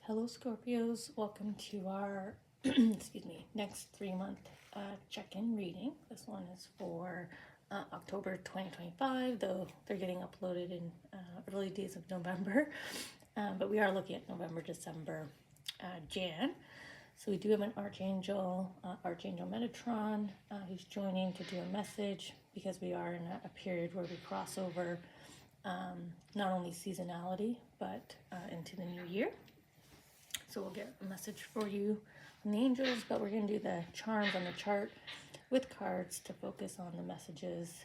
Hello Scorpios, welcome to our excuse me, next 3-month check-in reading. This one is for October 2025, though they're getting uploaded in early days of November. But we are looking at November, December, Jan. So we do have an Archangel, Archangel Metatron, who's joining to do a message because we are in a period where we cross over not only seasonality, but into the new year. So we'll get a message for you from the angels, but we're going to do the charms on the chart with cards to focus on the messages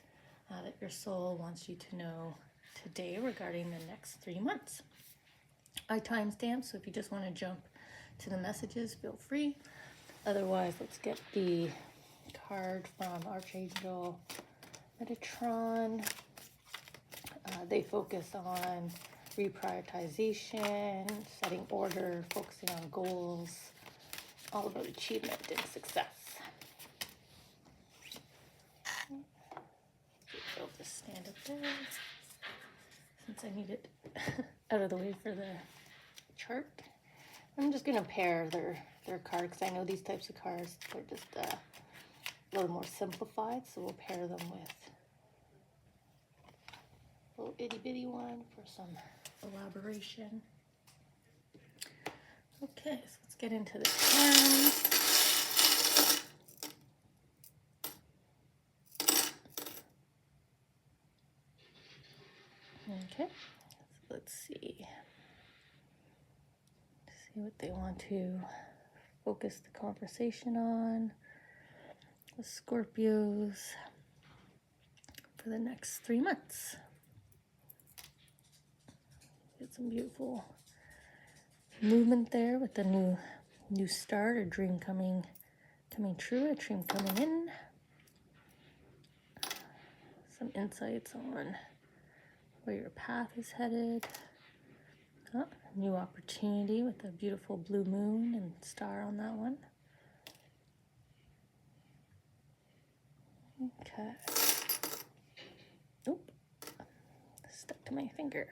that your soul wants you to know today regarding the next 3 months. I timestamp, so if you just want to jump to the messages, feel free. Otherwise, let's get the card from Archangel Metatron. They focus on reprioritization, setting order, focusing on goals, all about achievement and success. I'll just stand up there since I need it out of the way for the chart. I'm just going to pair their card because I know these types of cards, they're just a little more simplified, so we'll pair them with a little itty bitty one for some elaboration. Okay, so let's get into the terms. Okay, so let's see what they want to focus the conversation on. The Scorpios for the next 3 months. Get some beautiful movement there with the new start, a dream coming true, a dream coming in. Some insights on where your path is headed. New opportunity with a beautiful blue moon and star on that one. Okay. Oop. Stuck to my finger.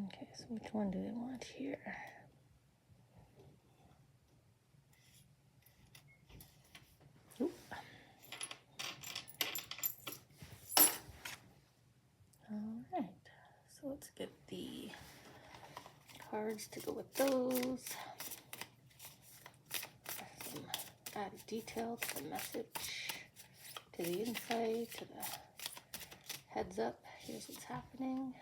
Okay, so which one do they want here? Oop. All right, so let's get the cards to go with those. Some added detail to the message, to the insight, to the heads up. Here's what's happening.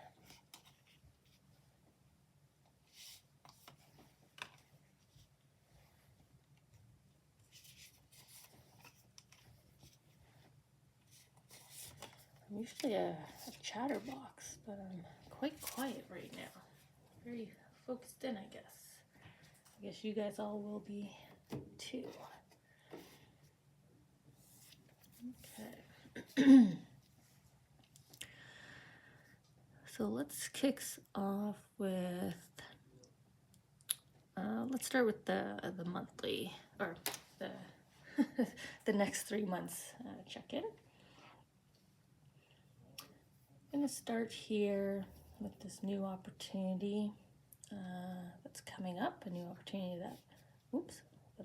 I'm usually a chatterbox, but I'm quite quiet right now. Very focused in, I guess. I guess you guys all will be too. Okay. So let's kick off with, let's start with the monthly, or the the next 3 months check-in. I'm going to start here with this new opportunity that's coming up, a new opportunity that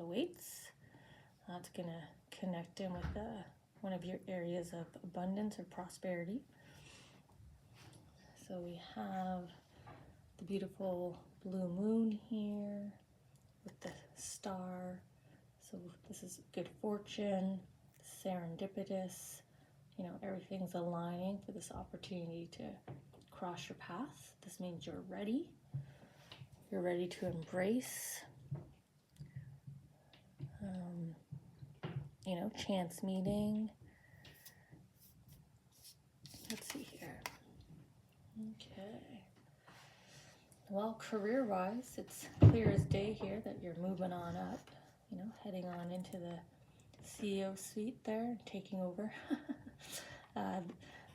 awaits. It's going to connect in with one of your areas of abundance or prosperity. So we have the beautiful blue moon here with the star. So this is good fortune, serendipitous. You know, everything's aligning for this opportunity to cross your path. This means you're ready. You're ready to embrace, you know, chance meeting. Let's see here. Okay. Well, career-wise, it's clear as day here that you're moving on up, you know, heading on into the CEO suite there, taking over.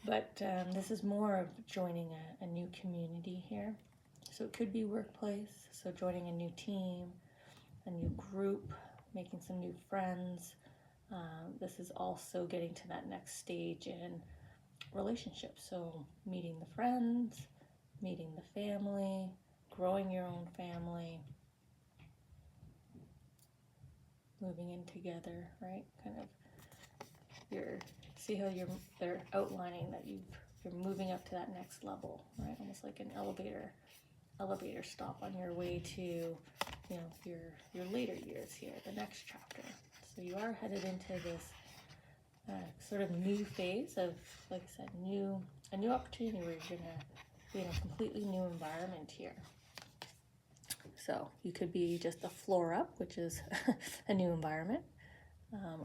But this is more of joining a new community here. So it could be workplace, so joining a new team, a new group, making some new friends. This is also getting to that next stage in relationships. So meeting the friends, meeting the family, growing your own family, moving in together, right? Kind of see how they're outlining that you're moving up to that next level, right? Almost like an elevator stop on your way to, your later years here, the next chapter. So you are headed into this sort of new phase of, like I said, a new opportunity where you're gonna be in a completely new environment here. So you could be just a floor up, which is a new environment.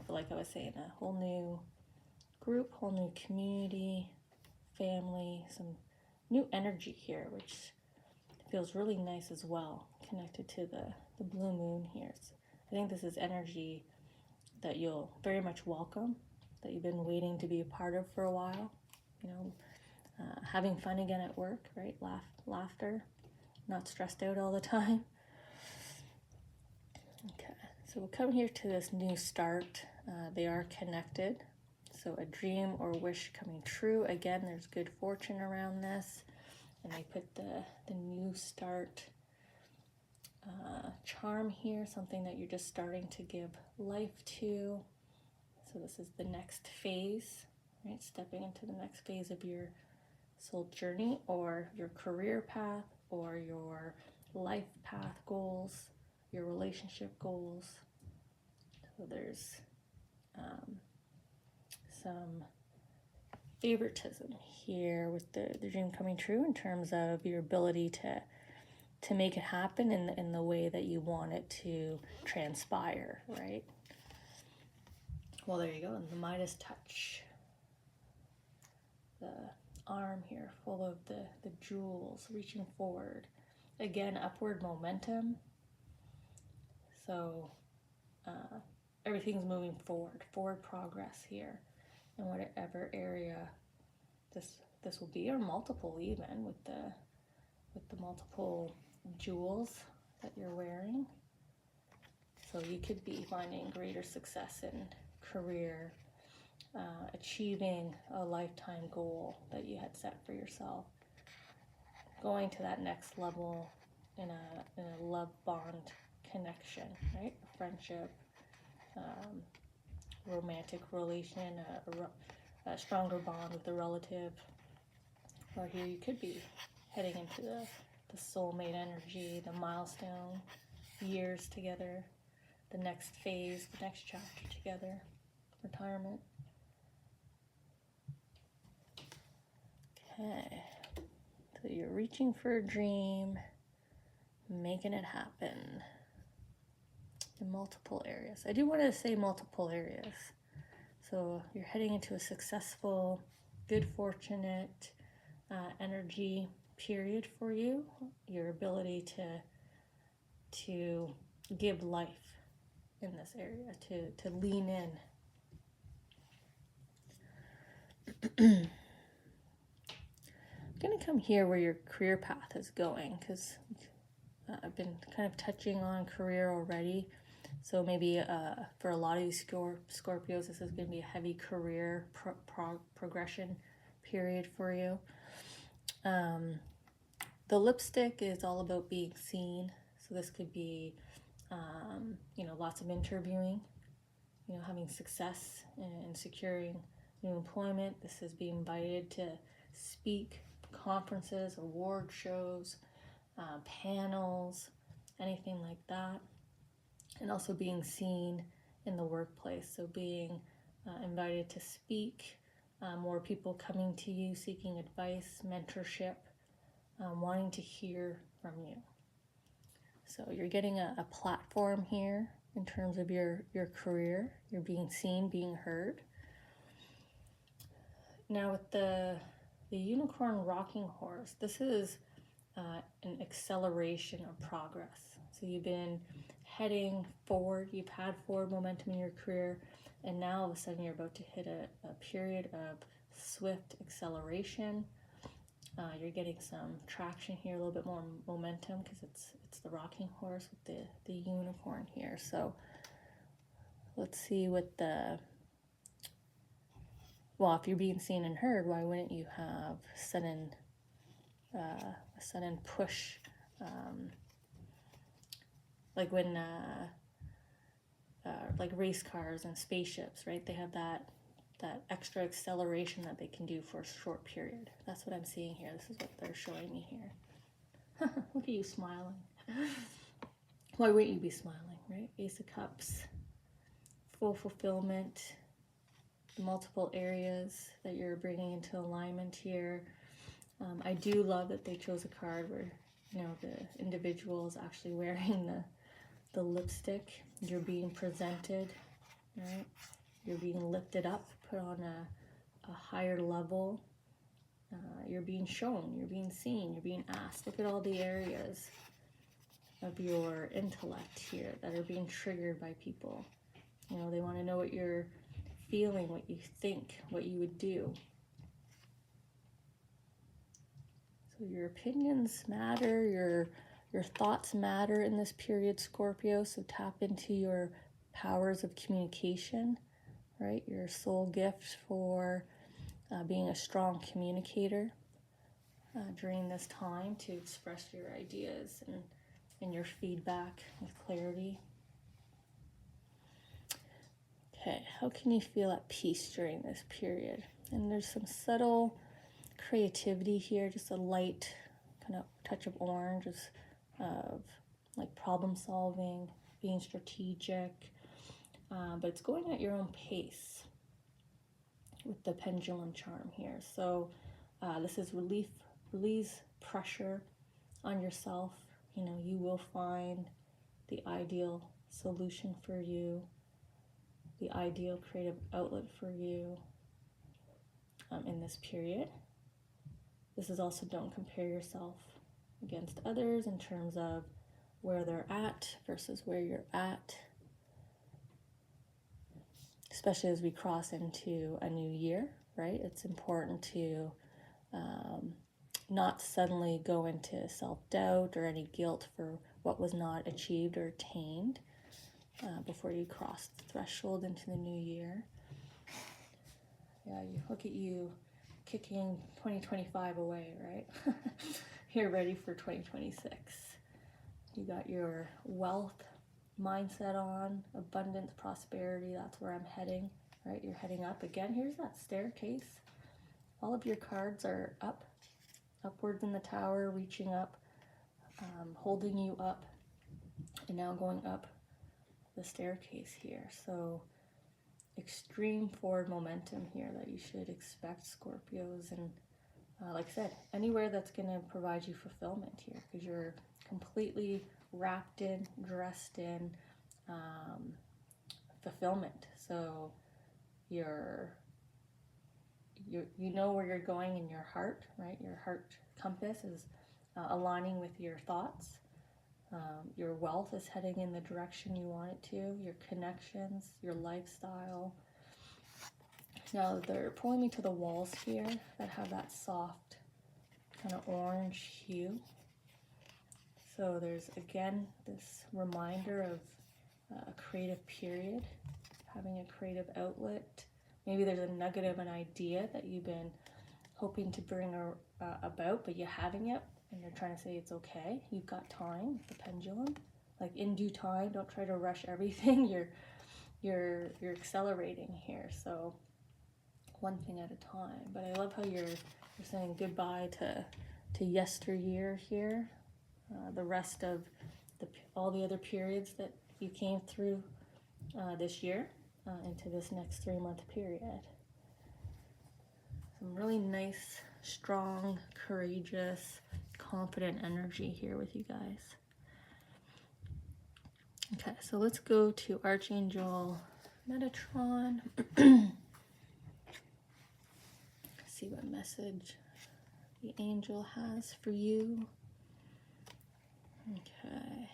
Like I was saying, a whole new group, whole new community, family, some new energy here, which feels really nice as well, connected to the blue moon here. So I think this is energy that you'll very much welcome, that you've been waiting to be a part of for a while. Having fun again at work, right? Laughter, not stressed out all the time. Okay, so we'll come here to this new start. They are connected. So a dream or wish coming true. Again, there's good fortune around this. And they put the new start charm here, something that you're just starting to give life to. So this is the next phase, right? Stepping into the next phase of your soul journey, or your career path, or your life path goals, your relationship goals. So there's some favoritism here with the dream coming true in terms of your ability to make it happen in the way that you want it to transpire, right? Well, there you go. And the Midas touch. The arm here full of the jewels reaching forward. Again, upward momentum. So everything's moving forward progress here. In whatever area this will be, or multiple even, with the multiple jewels that you're wearing. So you could be finding greater success in career, achieving a lifetime goal that you had set for yourself, going to that next level in a love bond connection, right? A friendship, romantic relation, a stronger bond with a relative. Or here you could be heading into the soulmate energy, the milestone years together, the next phase, the next chapter together, retirement. Okay, so you're reaching for a dream, making it happen in multiple areas. I do want to say multiple areas. So you're heading into a successful, good, fortunate energy period for you. Your ability to give life in this area, to lean in. I'm going to come here where your career path is going, because I've been kind of touching on career already. So maybe for a lot of these Scorpios, this is going to be a heavy career progression period for you. The lipstick is all about being seen. So this could be, lots of interviewing, having success in securing new employment. This is being invited to speak, conferences, award shows, panels, anything like that. And also being seen in the workplace. So being invited to speak, more people coming to you, seeking advice, mentorship, wanting to hear from you. So you're getting a platform here in terms of your career. You're being seen, being heard. Now with the unicorn rocking horse, this is an acceleration of progress. So you've been heading forward, you've had forward momentum in your career, and now all of a sudden you're about to hit a period of swift acceleration. You're getting some traction here, a little bit more momentum, because it's the rocking horse with the unicorn here. So let's see what if you're being seen and heard, why wouldn't you have sudden a sudden push, like when like race cars and spaceships, right? They have that extra acceleration that they can do for a short period. That's what I'm seeing here. This is what they're showing me here. Look at you smiling. Why wouldn't you be smiling, right? Ace of Cups, full fulfillment, multiple areas that you're bringing into alignment here. I do love that they chose a card where, you know, the individual is actually wearing the lipstick. You're being presented, right? You're being lifted up, put on a higher level. You're being shown, you're being seen, you're being asked. Look at all the areas of your intellect here that are being triggered by people. You know, they want to know what you're feeling, what you think, what you would do. So your opinions matter, your thoughts matter in this period, Scorpio. So tap into your powers of communication, right? Your soul gift for being a strong communicator during this time, to express your ideas and your feedback with clarity. Okay, how can you feel at peace during this period? And there's some subtle creativity here, just a light kind of touch of orange of like problem solving, being strategic, but it's going at your own pace with the pendulum charm here. So this is release pressure on yourself. You know, you will find the ideal solution for you, the ideal creative outlet for you in this period. This is also, don't compare yourself against others in terms of where they're at versus where you're at, especially as we cross into a new year, right? It's important to not suddenly go into self-doubt or any guilt for what was not achieved or attained before you cross the threshold into the new year. Yeah, you look at you kicking 2025 away, right? You're ready for 2026. You got your wealth mindset on, abundance, prosperity. That's where I'm heading, right? You're heading up again. Here's that staircase. All of your cards are up, upwards in the tower, reaching up, holding you up, and now going up the staircase here. So extreme forward momentum here that you should expect, Scorpios. And like I said, anywhere that's going to provide you fulfillment here, because you're completely wrapped in, dressed in fulfillment. So you know where you're going in your heart, right? Your heart compass is aligning with your thoughts. Your wealth is heading in the direction you want it to. Your connections, your lifestyle. Now they're pulling me to the walls here that have that soft kind of orange hue. So there's, again, this reminder of a creative period, having a creative outlet. Maybe there's a nugget of an idea that you've been hoping to bring about, but you haven't yet, and you're trying to say it's okay. You've got time, the pendulum. Like, in due time, don't try to rush everything. You're accelerating here, so one thing at a time. But I love how you're saying goodbye to yesteryear here. The rest of all the other periods that you came through this year into this next 3-month period. Some really nice, strong, courageous, confident energy here with you guys. Okay, so let's go to Archangel Metatron. See what message the angel has for you. Okay.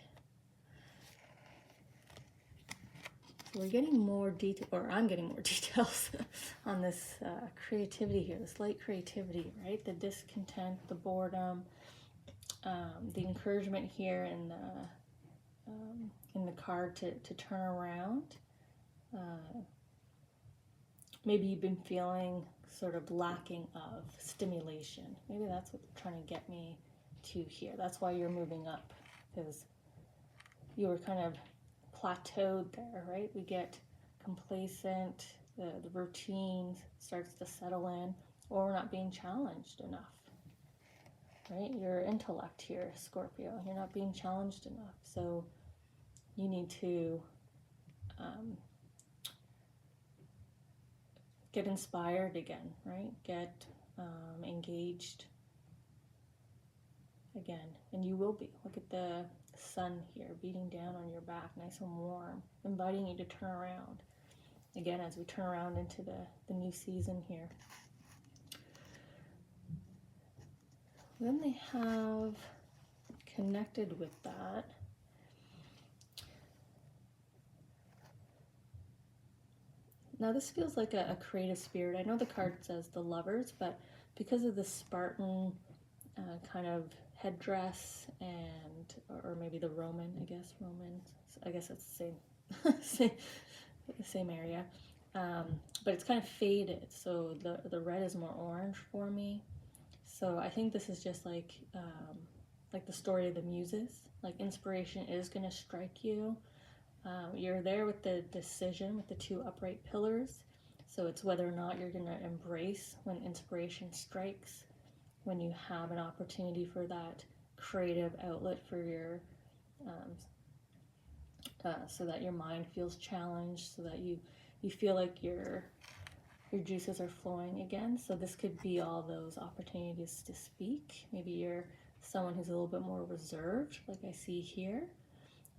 So we're getting more detail, or I'm getting more details on this creativity here, this light creativity, right? The discontent, the boredom, the encouragement here in the card to turn around. Maybe you've been feeling sort of lacking of stimulation. Maybe that's what they're trying to get me to here. That's why you're moving up, because you were kind of plateaued there, right? We get complacent, the routine starts to settle in, or we're not being challenged enough, right? Your intellect here, Scorpio, you're not being challenged enough. So you need to get inspired again, right? Get engaged again, and you will be. Look at the sun here beating down on your back, nice and warm, inviting you to turn around again as we turn around into the new season here. Then they have connected with that now. This feels like a creative spirit. I know the card says the Lovers, but because of the Spartan kind of headdress, and or maybe the Roman, I guess it's the same same area, but it's kind of faded, so the red is more orange for me. So I think this is just like the story of the muses. Like inspiration is going to strike you. You're there with the decision with the two upright pillars, so it's whether or not you're going to embrace when inspiration strikes, when you have an opportunity for that creative outlet for your so that your mind feels challenged, so that you feel like your juices are flowing again. So this could be all those opportunities to speak. Maybe you're someone who's a little bit more reserved, like I see here,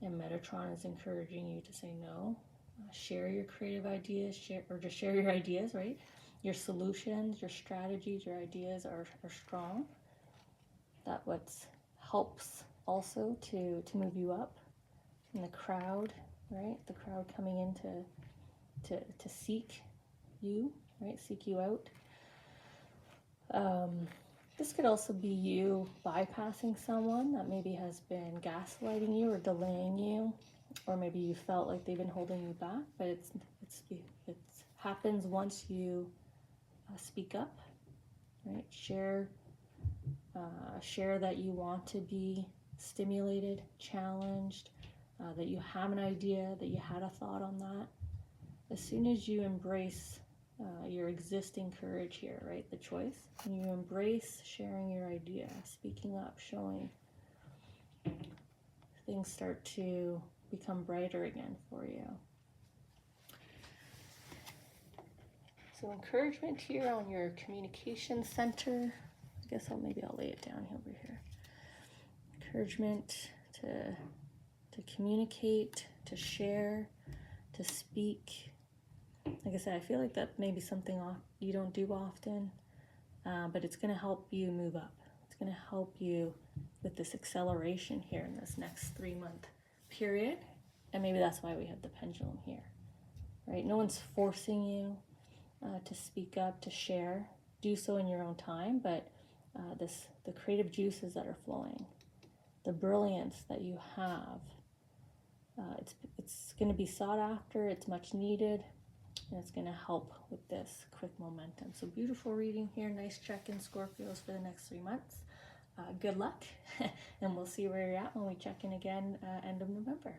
and Metatron is encouraging you to say no. Share your creative ideas, share your ideas, right? Your solutions, your strategies, your ideas are strong. That what helps also to move you up in the crowd, right? The crowd coming in to seek you, right? Seek you out. This could also be you bypassing someone that maybe has been gaslighting you or delaying you, or maybe you felt like they've been holding you back, but it happens once you speak up, right? Share that you want to be stimulated, challenged, that you have an idea, that you had a thought on that. As soon as you embrace your existing courage here, right, the choice, and you embrace sharing your idea, speaking up, showing, things start to become brighter again for you. So encouragement here on your communication center. I guess maybe I'll lay it down over here. Encouragement to communicate, to share, to speak. Like I said, I feel like that may be something you don't do often, but it's going to help you move up. It's going to help you with this acceleration here in this next 3-month period. And maybe that's why we have the pendulum here, right? No one's forcing you to speak up, to share. Do so in your own time, but the creative juices that are flowing, the brilliance that you have, it's going to be sought after, it's much needed, and it's going to help with this quick momentum. So beautiful reading here. Nice check-in, Scorpios, for the next 3 months. Good luck, and we'll see where you're at when we check in again end of November.